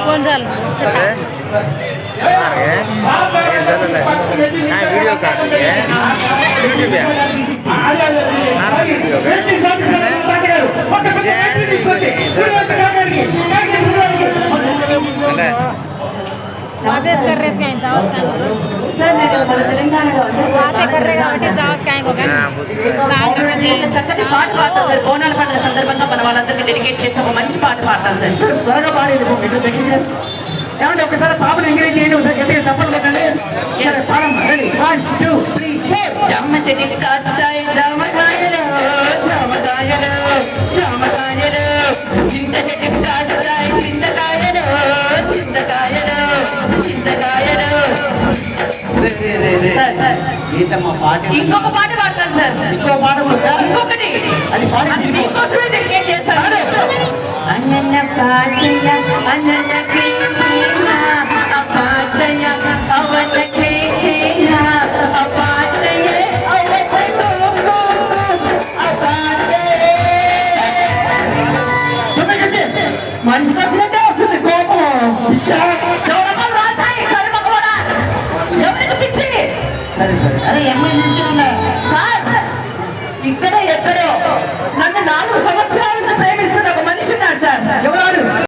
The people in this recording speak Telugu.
फोन चालू वीडियो काट यूट्यूब कर रहे हैं जाओ कर रहे కాబట్టి जाओ చక్కటి పాట పాడతాం సార్. బోనాల పండుగ సందర్భంగా మన వాళ్ళందరికీ డెడికేట్ చేస్తే ఒక మంచి పాట పాడతాం సార్. త్వరగా పాడేది ఏమంటే ఒకసారి పాపను ఎంకరేజ్ చేయండి, ఒకసారి గట్టిగా చప్పట్లు కొట్టండి. పాడమ్మా, రెడీ 1 2 3 4. జామ చెట్టు కాస్తాయి జామకాయలు జామకాయలు జామకాయలు, చింత చెట్టు కాస్తాయి చింతకాయలు చింతకాయలు చింతకాయలు. ఏంటమ్మా పాట? ఇంకొక పాట పాడతాను సార్. ఇంకో పాట కూడా ఇంకొకటి అది పాడి అది మీకోసమే డెడికేట్ చేస్తాను. అన్నన్న పాటయ అన్నన్న కీర్తన అపాతయ అవన కీర్తన అపాతయ అవన అపాతయ. మనిషికి వచ్చినట్టే వస్తుంది కోపం. ఎవరమ్మా రాతాయి కర్మ కూడా ఎవరికి పిచ్చి. సరే సరే, అరే అమ్మాయి